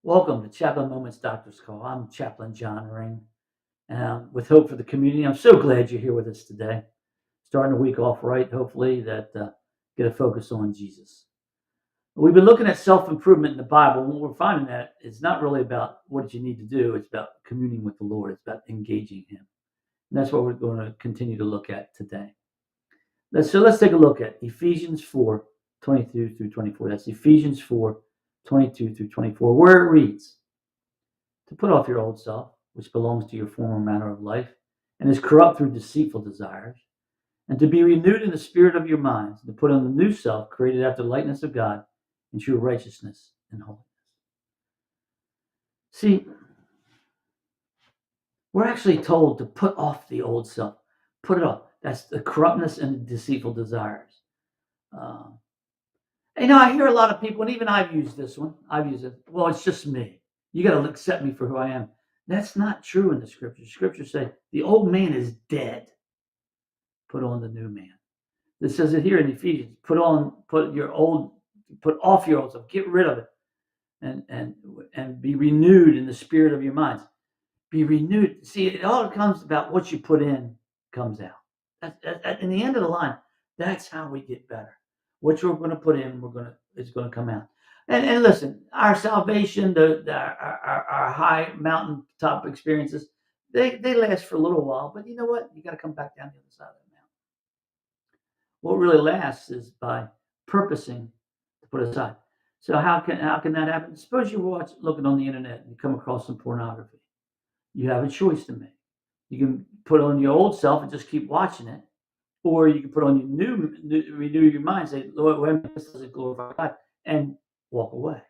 Welcome to Chaplain Moments Doctor's Call. I'm Chaplain John Ring, with hope for the community. I'm so glad you're here with us today. Starting the week off right, hopefully, that get a focus on Jesus. We've been looking at self-improvement in the Bible, and what we're finding that it's not really about what you need to do. It's about communing with the Lord. It's about engaging Him. And that's what we're going to continue to look at today. Let's take a look at Ephesians 4:22 through 24. That's Ephesians 4:22 through 24, where it reads, to put off your old self, which belongs to your former manner of life, and is corrupt through deceitful desires, and to be renewed in the spirit of your minds, and to put on the new self, created after the likeness of God, in true righteousness and holiness. See, we're actually told to put off the old self. Put it off. That's the corruptness and deceitful desires. I hear a lot of people, and even I've used this one. I've used it. Well, it's just me. You got to accept me for who I am. That's not true in the scriptures. Scriptures say the old man is dead. Put on the new man. This says it here in Ephesians. Put off your old self. Get rid of it, and be renewed in the spirit of your minds. Be renewed. See, it all comes about what you put in comes out. In the end of the line, that's how we get better. What you're going to put in, it's going to come out. And listen, our salvation, our high mountaintop experiences, they last for a little while. But you know what? You got to come back down the other side of the mountain. What really lasts is by purposing to put aside. So how can that happen? Suppose you're looking on the internet and you come across some pornography. You have a choice to make. You can put on your old self and just keep watching it, or you can put on your renew your mind, say, Lord, this doesn't glorify God, and walk away.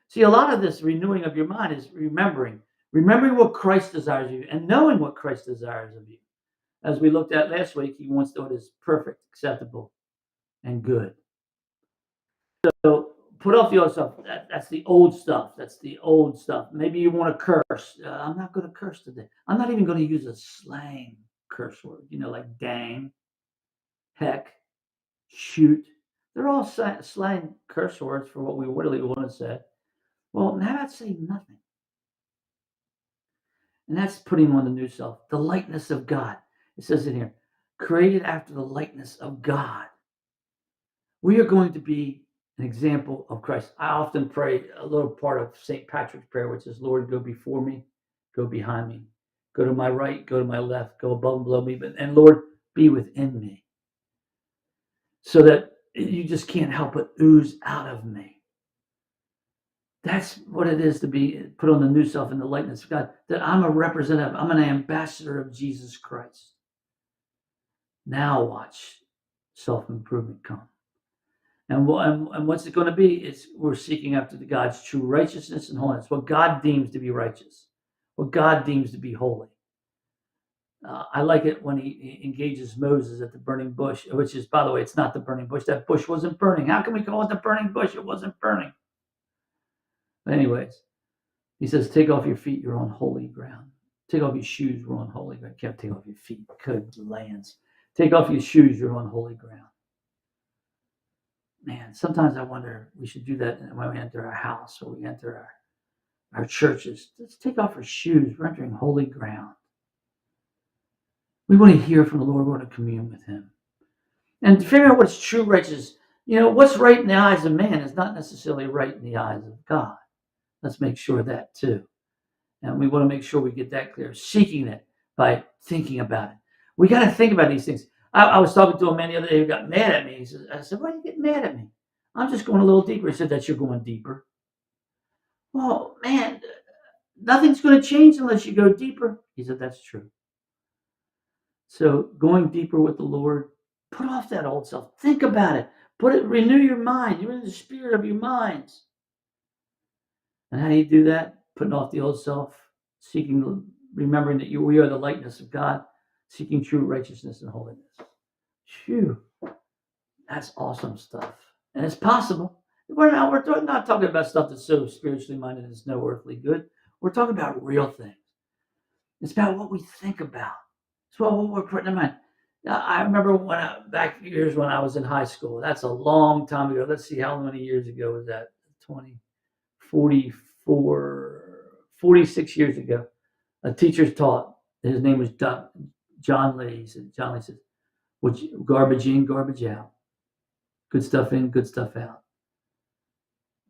See, a lot of this renewing of your mind is remembering what Christ desires of you, and knowing what Christ desires of you. As we looked at last week, He wants what is perfect, acceptable, and good. So put off the old stuff. That's the old stuff. That's the old stuff. Maybe you want to curse. I'm not going to curse today. I'm not even going to use a slang curse word, like dang, heck, shoot. They're all slang curse words for what we really want to say. Well, now that's saying nothing. And that's putting on the new self, the likeness of God. It says in here, created after the likeness of God. We are going to be an example of Christ. I often pray a little part of St. Patrick's prayer, which is, Lord, go before me, go behind me, go to my right, go to my left, go above and below me, and Lord, be within me. So that you just can't help but ooze out of me. That's what it is to be put on the new self in the likeness of God, that I'm a representative, I'm an ambassador of Jesus Christ. Now watch self-improvement come. And what's it going to be? We're seeking after God's true righteousness and holiness, what God deems to be righteous, what God deems to be holy. I like it when He engages Moses at the burning bush, which is, by the way, it's not the burning bush. That bush wasn't burning. How can we call it the burning bush? It wasn't burning. But anyways, He says, take off your feet. You're on holy ground. Take off your shoes. We're on holy ground. You can't take off your feet. Good lands. Take off your shoes. You're on holy ground. Man, sometimes I wonder we should do that when we enter our house or we enter our churches. Let's take off our shoes. We're entering holy ground. We want to hear from the Lord. We want to commune with Him. And to figure out what's true righteousness, what's right in the eyes of man is not necessarily right in the eyes of God. Let's make sure of that too. And we want to make sure we get that clear. Seeking it by thinking about it. We got to think about these things. I was talking to a man the other day who got mad at me. I said, why are you getting mad at me? I'm just going a little deeper. He said, that's you're going deeper. Well, man, nothing's going to change unless you go deeper. He said, that's true. So going deeper with the Lord, put off that old self. Think about it. Renew your mind. You're in the spirit of your minds. And how do you do that? Putting off the old self, remembering that we are the likeness of God, seeking true righteousness and holiness. Phew, that's awesome stuff. And it's possible. We're not talking about stuff that's so spiritually minded it's no earthly good. We're talking about real things. It's about what we think about. It's about what we're putting in mind. Now, I remember back years when I was in high school. That's a long time ago. Let's see, how many years ago was that? 20, 44, 46 years ago. A teacher taught. His name was John Lee. He said, John Lee says, garbage in, garbage out. Good stuff in, good stuff out.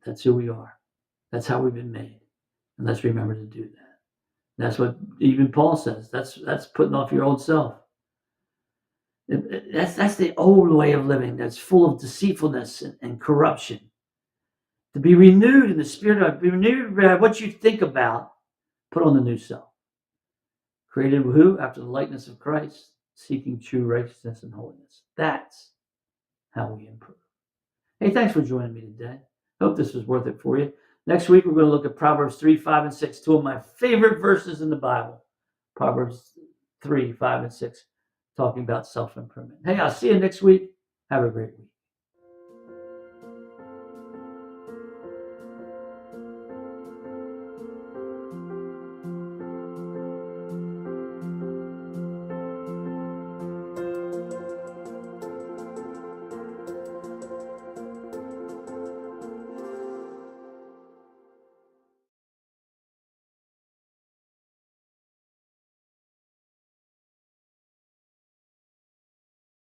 That's who we are. That's how we've been made. And let's remember to do that. That's what even Paul says. That's putting off your old self. That's the old way of living that's full of deceitfulness and corruption. To be renewed in the spirit, be renewed by what you think about, put on the new self. Created who? After the likeness of Christ, seeking true righteousness and holiness. That's how we improve. Hey, thanks for joining me today. Hope this was worth it for you. Next week, we're going to look at Proverbs 3, 5, and 6, two of my favorite verses in the Bible. Proverbs 3, 5, and 6, talking about self-improvement. Hey, I'll see you next week. Have a great week.